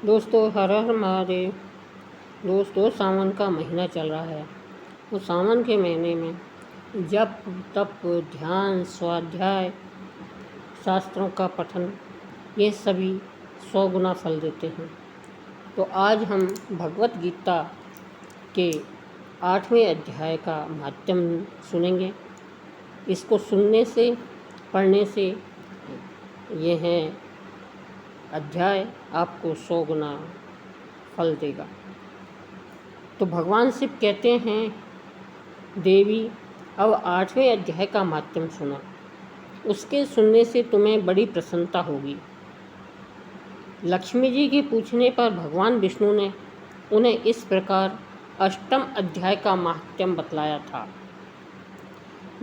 दोस्तों, हर हर महादेव। दोस्तों, सावन का महीना चल रहा है। वो सावन के महीने में जप तप ध्यान स्वाध्याय शास्त्रों का पठन ये सभी 100 गुना फल देते हैं। तो आज हम भगवत गीता के 8वें अध्याय का माध्यम सुनेंगे। इसको सुनने से पढ़ने से यह अध्याय आपको 100 गुना फल देगा। तो भगवान शिव कहते हैं, देवी अब 8वें अध्याय का माध्यम सुनो। उसके सुनने से तुम्हें बड़ी प्रसन्नता होगी। लक्ष्मी जी के पूछने पर भगवान विष्णु ने उन्हें इस प्रकार 8वें अध्याय का माध्यम बतलाया था।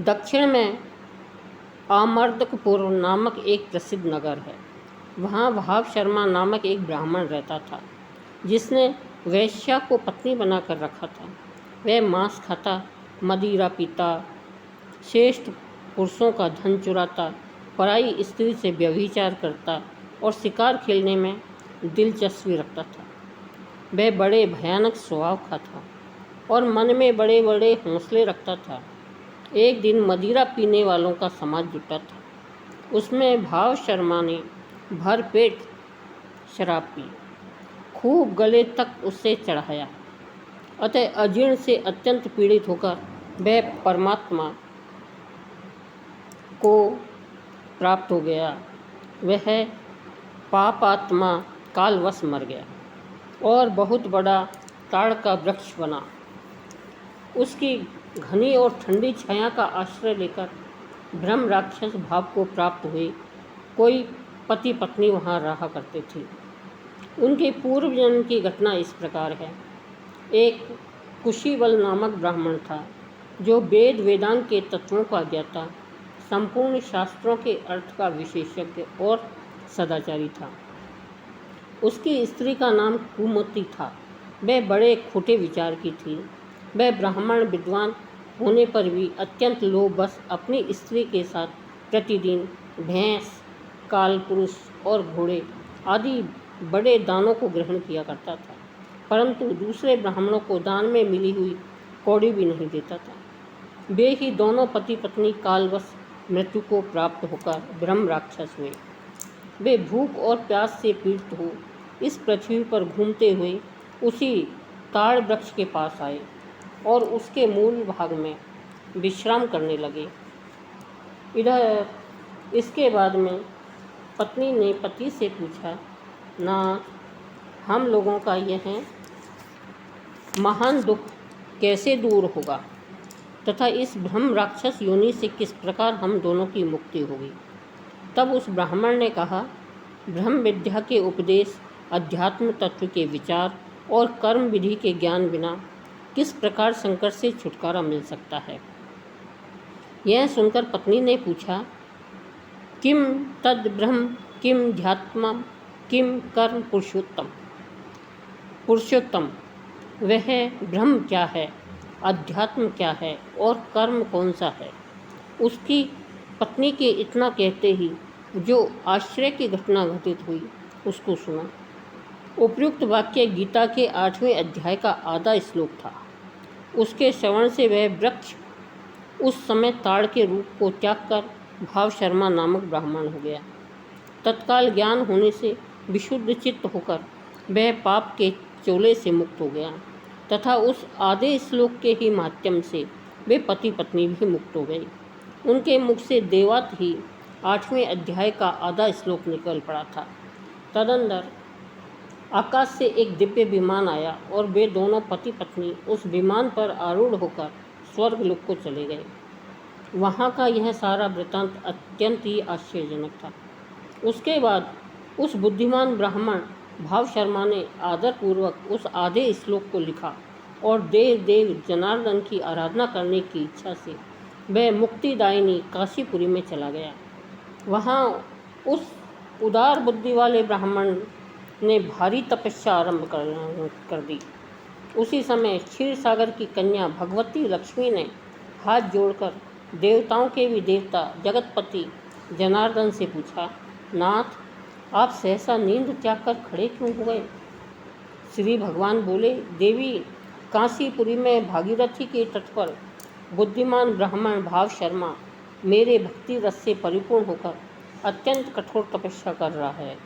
दक्षिण में आमर्दकपुर नामक एक प्रसिद्ध नगर है। वहाँ भाव शर्मा नामक एक ब्राह्मण रहता था, जिसने वैश्या को पत्नी बनाकर रखा था। वह मांस खाता, मदिरा पीता, श्रेष्ठ पुरुषों का धन चुराता, पराई स्त्री से व्यभिचार करता और शिकार खेलने में दिलचस्पी रखता था। वह बड़े भयानक स्वभाव का था और मन में बड़े बड़े हौसले रखता था। एक दिन मदिरा पीने वालों का समाज जुटा था। उसमें भाव शर्मा ने भरपेट शराब पी, खूब गले तक उससे चढ़ाया। अतः अजीर्ण से अत्यंत पीड़ित होकर वह परमात्मा को प्राप्त हो गया। वह पापात्मा कालवश मर गया और बहुत बड़ा ताड़ का वृक्ष बना। उसकी घनी और ठंडी छाया का आश्रय लेकर ब्रह्म राक्षस भाव को प्राप्त हुए कोई पति पत्नी वहाँ रहा करते थे। उनके पूर्व जन्म की घटना इस प्रकार है। एक कुशीबल नामक ब्राह्मण था, जो वेद वेदांग के तत्वों का ज्ञाता, संपूर्ण शास्त्रों के अर्थ का विशेषज्ञ और सदाचारी था। उसकी स्त्री का नाम कुमति था। वह बड़े खोटे विचार की थी। वह ब्राह्मण विद्वान होने पर भी अत्यंत लोभवश अपनी स्त्री के साथ प्रतिदिन भैंस, कालपुरुष और घोड़े आदि बड़े दानों को ग्रहण किया करता था, परंतु दूसरे ब्राह्मणों को दान में मिली हुई कौड़ी भी नहीं देता था। वे ही दोनों पति पत्नी कालवश मृत्यु को प्राप्त होकर ब्रह्म राक्षस हुए। वे भूख और प्यास से पीड़ित हो इस पृथ्वी पर घूमते हुए उसी ताड़ वृक्ष के पास आए और उसके मूल भाग में विश्राम करने लगे। इधर इसके बाद में पत्नी ने पति से पूछा, ना, हम लोगों का यह महान दुख कैसे दूर होगा तथा इस ब्रह्म राक्षस योनि से किस प्रकार हम दोनों की मुक्ति होगी। तब उस ब्राह्मण ने कहा, ब्रह्म विद्या के उपदेश, अध्यात्म तत्व के विचार और कर्म विधि के ज्ञान बिना किस प्रकार संकट से छुटकारा मिल सकता है। यह सुनकर पत्नी ने पूछा, किम तद ब्रह्म किम ध्यात्म किम कर्म पुरुषोत्तम। वह ब्रह्म क्या है, अध्यात्म क्या है और कर्म कौन सा है। उसकी पत्नी के इतना कहते ही जो आश्चर्य की घटना घटित हुई उसको सुना। उपयुक्त वाक्य गीता के 8वें अध्याय का आधा श्लोक था। उसके श्रवण से वह वृक्ष उस समय ताड़ के रूप को त्याग कर भाव शर्मा नामक ब्राह्मण हो गया। तत्काल ज्ञान होने से विशुद्ध चित्त होकर वह पाप के चोले से मुक्त हो गया तथा उस आधे श्लोक के ही माध्यम से वे पति पत्नी भी मुक्त हो गए। उनके मुख से देवात ही 8वें अध्याय का आधा श्लोक निकल पड़ा था। तदंतर आकाश से एक दिव्य विमान आया और वे दोनों पति पत्नी उस विमान पर आरूढ़ होकर स्वर्गलोक को चले गए। वहाँ का यह सारा वृतांत अत्यंत ही आश्चर्यजनक था। उसके बाद उस बुद्धिमान ब्राह्मण भाव शर्मा ने आदरपूर्वक उस आधे श्लोक को लिखा और देव जनार्दन की आराधना करने की इच्छा से वह मुक्तिदायिनी काशीपुरी में चला गया। वहाँ उस उदार बुद्धि वाले ब्राह्मण ने भारी तपस्या आरंभ कर दी। उसी समय क्षीर सागर की कन्या भगवती लक्ष्मी ने हाथ जोड़कर देवताओं के भी देवता जगतपति जनार्दन से पूछा, नाथ, आप सहसा नींद त्याग कर खड़े क्यों हो गए श्री भगवान बोले, देवी, काशीपुरी में भागीरथी के तट पर बुद्धिमान ब्राह्मण भाव शर्मा मेरे भक्ति रस से परिपूर्ण होकर अत्यंत कठोर तपस्या कर रहा है।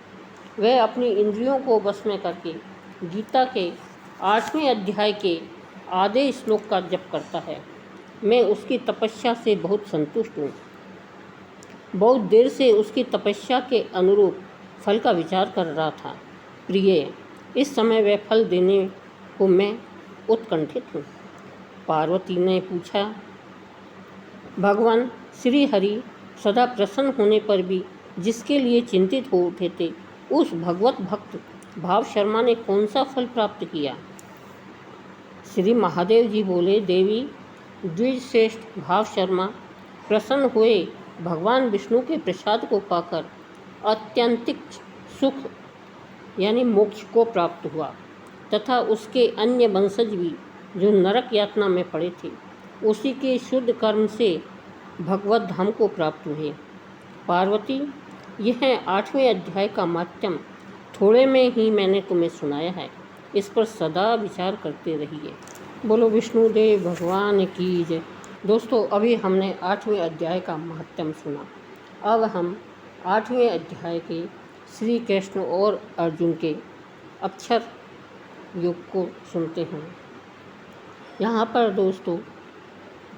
वह अपनी इंद्रियों को वश में करके गीता के 8वें अध्याय के आधे श्लोक का जप करता है। मैं उसकी तपस्या से बहुत संतुष्ट हूँ। बहुत देर से उसकी तपस्या के अनुरूप फल का विचार कर रहा था। प्रिय, इस समय वह फल देने को मैं उत्कंठित हूँ। पार्वती ने पूछा, भगवान श्री हरि सदा प्रसन्न होने पर भी जिसके लिए चिंतित हो उठे थे, उस भगवत भक्त भाव शर्मा ने कौन सा फल प्राप्त किया? श्री महादेव जी बोले, देवी, द्विजश्रेष्ठ भाव शर्मा प्रसन्न हुए भगवान विष्णु के प्रसाद को पाकर अत्यंतिक सुख यानी मोक्ष को प्राप्त हुआ तथा उसके अन्य वंशज भी जो नरक यातना में पड़े थे, उसी के शुद्ध कर्म से भगवत धाम को प्राप्त हुए। पार्वती, यह 8वें अध्याय का माध्यम थोड़े में ही मैंने तुम्हें सुनाया है। इस पर सदा विचार करते रहिए। बोलो विष्णुदेव भगवान की जय। दोस्तों, अभी हमने 8वें अध्याय का महत्व सुना। अब हम 8वें अध्याय के श्री कृष्ण और अर्जुन के अक्षर योग को सुनते हैं। यहाँ पर दोस्तों,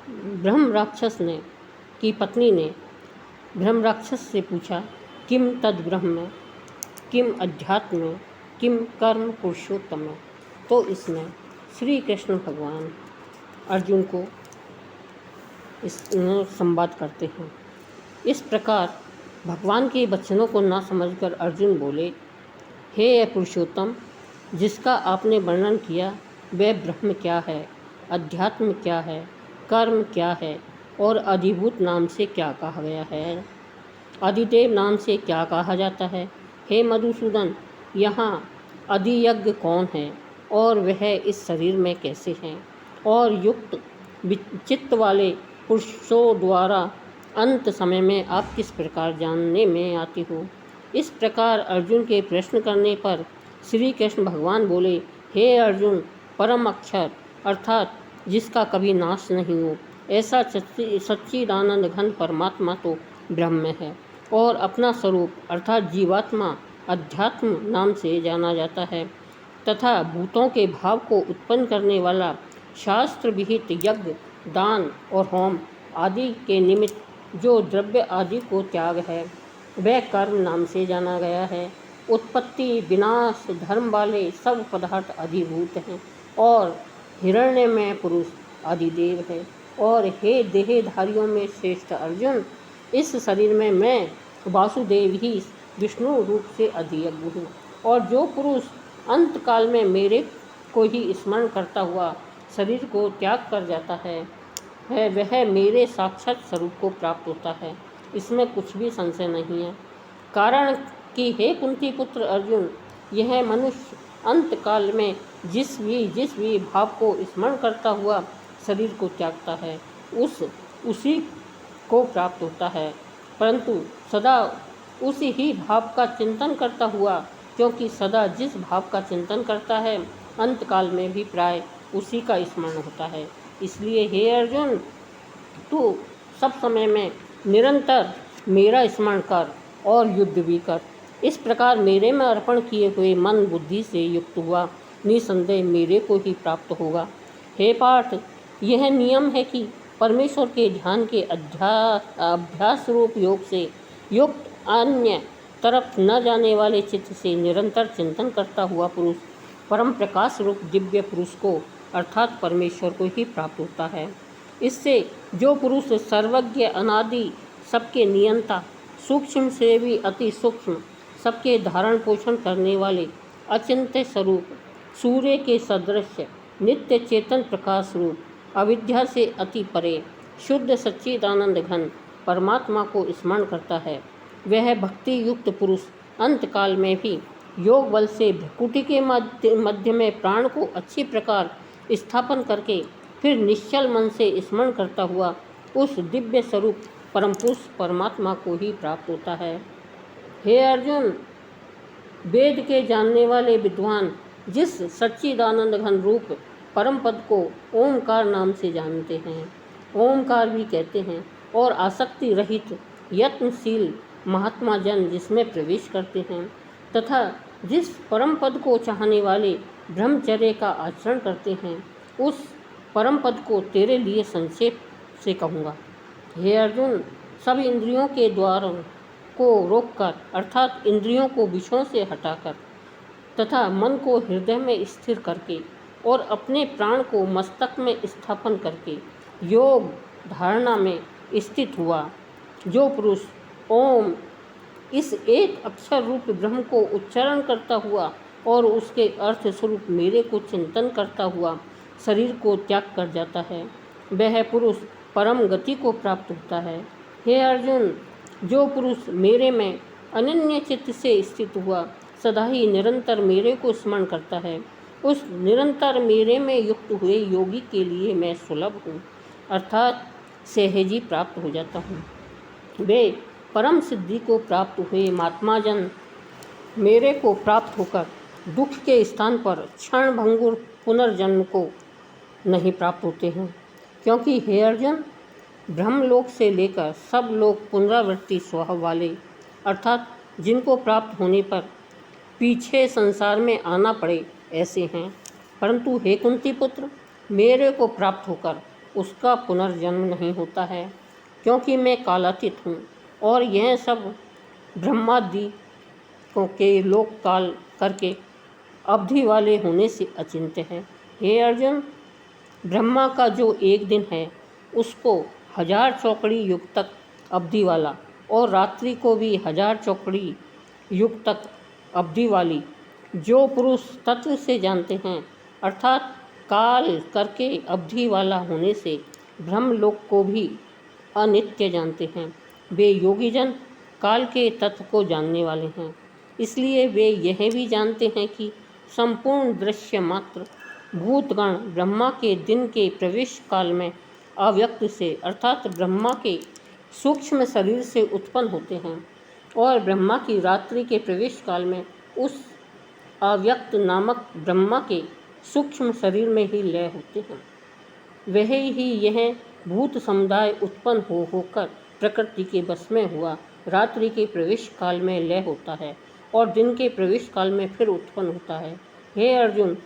ब्रह्म राक्षस ने की पत्नी ने ब्रह्म राक्षस से पूछा, किम तद ब्रह्म, किम अध्यात्म, किम कर्म पुरुषोत्तम। तो इसमें श्री कृष्ण भगवान अर्जुन को इस संवाद करते हैं। इस प्रकार भगवान के वचनों को ना समझकर अर्जुन बोले, हे पुरुषोत्तम, जिसका आपने वर्णन किया वह ब्रह्म क्या है, अध्यात्म क्या है, कर्म क्या है और अधिभूत नाम से क्या कहा गया है, अधिदेव नाम से क्या कहा जाता है। हे मधुसूदन, यहाँ अधियज्ञ कौन है और वह इस शरीर में कैसे हैं, और युक्त चित्त वाले पुरुषों द्वारा अंत समय में आप किस प्रकार जानने में आते हो। इस प्रकार अर्जुन के प्रश्न करने पर श्री कृष्ण भगवान बोले, हे अर्जुन, परम अक्षर अर्थात जिसका कभी नाश नहीं हो, ऐसा सच्चिदानंद घन परमात्मा तो ब्रह्म है और अपना स्वरूप अर्थात जीवात्मा अध्यात्म नाम से जाना जाता है तथा भूतों के भाव को उत्पन्न करने वाला शास्त्र विहित यज्ञ, दान और होम आदि के निमित्त जो द्रव्य आदि को त्याग है, वह कर्म नाम से जाना गया है। उत्पत्ति विनाश धर्म वाले सब पदार्थ अधिभूत हैं और हिरण्य में पुरुष आदिदेव है। और हे देहधारियों में श्रेष्ठ अर्जुन, इस शरीर में मैं वासुदेव ही विष्णु रूप से अधियज्ञ हूँ। और जो पुरुष अंत काल में मेरे को ही स्मरण करता हुआ शरीर को त्याग कर जाता है वह मेरे साक्षात स्वरूप को प्राप्त होता है। इसमें कुछ भी संशय नहीं है। कारण कि हे कुंती पुत्र अर्जुन, यह मनुष्य अंत काल में जिस भी भाव को स्मरण करता हुआ शरीर को त्यागता है उसी को प्राप्त होता है, परंतु सदा उसी ही भाव का चिंतन करता हुआ, क्योंकि सदा जिस भाव का चिंतन करता है अंत काल में भी प्राय उसी का स्मरण होता है। इसलिए हे अर्जुन, तू सब समय में निरंतर मेरा स्मरण कर और युद्ध भी कर। इस प्रकार मेरे में अर्पण किए हुए मन बुद्धि से युक्त हुआ निसंदेह मेरे को ही प्राप्त होगा। हे पार्थ, यह नियम है कि परमेश्वर के ध्यान के अभ्यास रूप योग से युक्त अन्य तरफ न जाने वाले चित्त से निरंतर चिंतन करता हुआ पुरुष परम प्रकाश रूप दिव्य पुरुष को अर्थात परमेश्वर को ही प्राप्त होता है। इससे जो पुरुष सर्वज्ञ अनादि सबके नियंता सूक्ष्म से भी अति सूक्ष्म सबके धारण पोषण करने वाले अचिंत्य स्वरूप सूर्य के सदृश नित्य चेतन प्रकाश रूप अविद्या से अति परे शुद्ध सच्चिदानंद घन परमात्मा को स्मरण करता है, वह भक्ति युक्त पुरुष अंत काल में भी योग बल से भ्रकुटी के मध्य में प्राण को अच्छी प्रकार स्थापन करके फिर निश्चल मन से स्मरण करता हुआ उस दिव्य स्वरूप परम पुरुष परमात्मा को ही प्राप्त होता है। हे अर्जुन, वेद के जानने वाले विद्वान जिस सच्चिदानंद घन रूप परम पद को ओमकार नाम से जानते हैं, ओमकार भी कहते हैं, और आसक्ति रहित यत्नशील महात्मा जन जिसमें प्रवेश करते हैं, तथा जिस परम पद को चाहने वाले ब्रह्मचर्य का आचरण करते हैं, उस परम पद को तेरे लिए संक्षेप से कहूँगा। हे अर्जुन, सब इंद्रियों के द्वारों को रोककर अर्थात इंद्रियों को विषयों से हटाकर तथा मन को हृदय में स्थिर करके और अपने प्राण को मस्तक में स्थापन करके योग धारणा में स्थित हुआ जो पुरुष ओम इस एक अक्षर रूप ब्रह्म को उच्चारण करता हुआ और उसके अर्थ स्वरूप मेरे को चिंतन करता हुआ शरीर को त्याग कर जाता है, वह पुरुष परम गति को प्राप्त होता है। हे अर्जुन, जो पुरुष मेरे में अनन्य चित्त से स्थित हुआ सदा ही निरंतर मेरे को स्मरण करता है, उस निरंतर मेरे में युक्त हुए योगी के लिए मैं सुलभ हूँ, अर्थात सहजी प्राप्त हो जाता हूँ। वे परम सिद्धि को प्राप्त हुए महात्मा जन मेरे को प्राप्त होकर दुख के स्थान पर क्षण भंगुर पुनर्जन्म को नहीं प्राप्त होते हैं, क्योंकि हे अर्जुन, ब्रह्मलोक से लेकर सब लोग पुनरावृत्ति स्वभाव वाले अर्थात जिनको प्राप्त होने पर पीछे संसार में आना पड़े ऐसे हैं, परंतु हे कुंती पुत्र, मेरे को प्राप्त होकर उसका पुनर्जन्म नहीं होता है, क्योंकि मैं कालातीत हूँ और यह सब ब्रह्मादि के लोक काल करके अवधि वाले होने से अचिंत्य है। हे अर्जुन, ब्रह्मा का जो एक दिन है उसको 1000 चौकड़ी युग तक अवधि वाला और रात्रि को भी 1000 चौकड़ी युग तक अवधि वाली जो पुरुष तत्व से जानते हैं, अर्थात काल करके अवधि वाला होने से ब्रह्मलोक को भी अनित्य जानते हैं, वे योगी जन काल के तत्व को जानने वाले हैं। इसलिए वे यह भी जानते हैं कि संपूर्ण दृश्य मात्र भूतगण ब्रह्मा के दिन के प्रवेश काल में अव्यक्त से अर्थात ब्रह्मा के सूक्ष्म शरीर से उत्पन्न होते हैं और ब्रह्मा की रात्रि के प्रवेश काल में उस अव्यक्त नामक ब्रह्मा के सूक्ष्म शरीर में ही लय होते हैं। वह ही यह भूत समुदाय उत्पन्न होकर प्रकृति के बस में हुआ रात्रि के प्रवेश काल में लय होता है और दिन के प्रवेश काल में फिर उत्पन्न होता है। हे अर्जुन,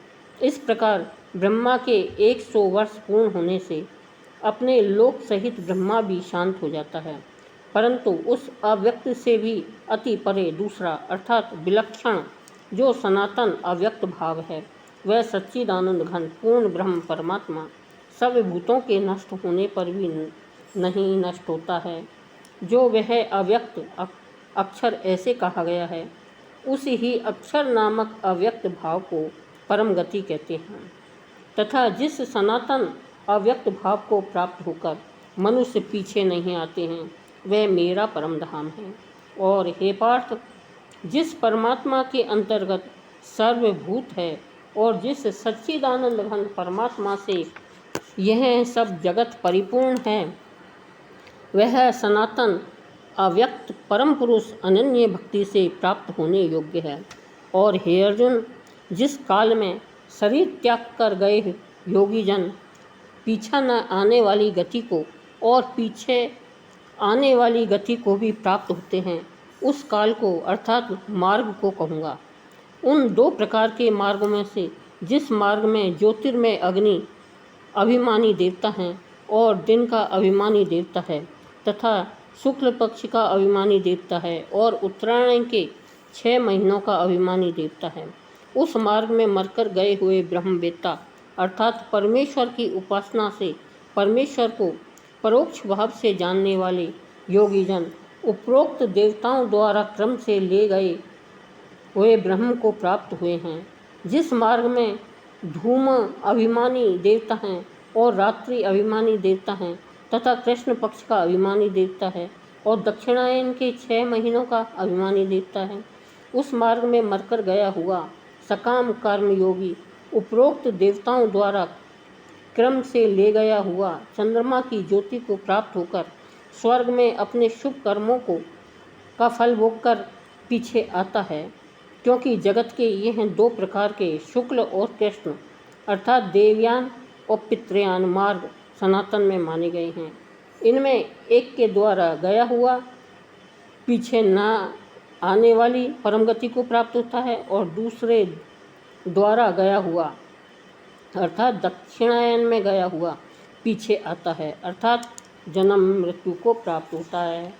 इस प्रकार ब्रह्मा के 100 वर्ष पूर्ण होने से अपने लोक सहित ब्रह्मा भी शांत हो जाता है, परंतु उस अव्यक्त से भी अति परे दूसरा अर्थात विलक्षण जो सनातन अव्यक्त भाव है, वह सच्चिदानंद घन पूर्ण ब्रह्म परमात्मा सब भूतों के नष्ट होने पर भी नहीं नष्ट होता है। जो वह अव्यक्त अक्षर ऐसे कहा गया है, उस ही अक्षर नामक अव्यक्त भाव को परम गति कहते हैं, तथा जिस सनातन अव्यक्त भाव को प्राप्त होकर मनुष्य पीछे नहीं आते हैं, वह मेरा परम धाम है। और हे पार्थ, जिस परमात्मा के अंतर्गत सर्वभूत है और जिस सच्चिदानंद घन परमात्मा से यह सब जगत परिपूर्ण है, वह सनातन अव्यक्त परम पुरुष अनन्य भक्ति से प्राप्त होने योग्य है। और हे अर्जुन, जिस काल में शरीर त्याग कर गए योगी जन पीछा न आने वाली गति को और पीछे आने वाली गति को भी प्राप्त होते हैं, उस काल को अर्थात मार्ग को कहूँगा। उन 2 प्रकार के मार्गों में से जिस मार्ग में ज्योतिर्मय अग्नि अभिमानी देवता हैं और दिन का अभिमानी देवता है तथा शुक्ल पक्ष का अभिमानी देवता है और उत्तरायण के 6 महीनों का अभिमानी देवता है, उस मार्ग में मरकर गए हुए ब्रह्मवेत्ता अर्थात परमेश्वर की उपासना से परमेश्वर को परोक्ष भाव से जानने वाले योगी जन उपरोक्त देवताओं द्वारा क्रम से ले गए हुए ब्रह्म को प्राप्त हुए हैं। जिस मार्ग में धूम अभिमानी देवता हैं और रात्रि अभिमानी देवता हैं तथा कृष्ण पक्ष का अभिमानी देवता है और दक्षिणायन के 6 महीनों का अभिमानी देवता है, उस मार्ग में मरकर गया हुआ सकाम कर्म योगी उपरोक्त देवताओं द्वारा क्रम से ले गया हुआ चंद्रमा की ज्योति को प्राप्त होकर स्वर्ग में अपने शुभ कर्मों को का फल भोग कर पीछे आता है। क्योंकि जगत के ये हैं दो प्रकार के, शुक्ल और कृष्ण, अर्थात देवयान और पितृयान मार्ग सनातन में माने गए हैं। इनमें एक के द्वारा गया हुआ पीछे न आने वाली परम गति को प्राप्त होता है और दूसरे द्वारा गया हुआ अर्थात दक्षिणायन में गया हुआ पीछे आता है, अर्थात जन्म मृत्यु को प्राप्त होता है।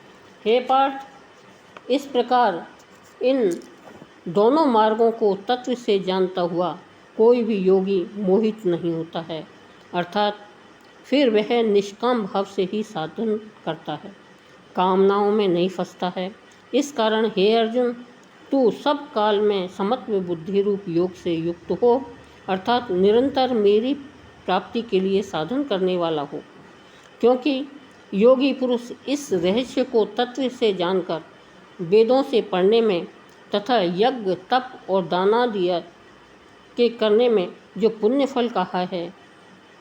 हे पार्थ, इस प्रकार इन दोनों मार्गों को तत्व से जानता हुआ कोई भी योगी मोहित नहीं होता है, अर्थात फिर वह निष्काम भाव से ही साधन करता है, कामनाओं में नहीं फंसता है। इस कारण हे अर्जुन, तू सब काल में समत्व बुद्धि रूप योग से युक्त हो, अर्थात निरंतर मेरी प्राप्ति के लिए साधन करने वाला हो। क्योंकि योगी पुरुष इस रहस्य को तत्व से जानकर वेदों से पढ़ने में तथा यज्ञ तप और दानादिया के करने में जो पुण्य फल कहा है,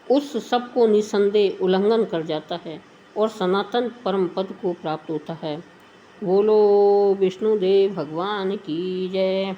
उस सब को निसंदेह उल्लंघन कर जाता है और सनातन परम पद को प्राप्त होता है। बोलो विष्णुदेव भगवान की जय।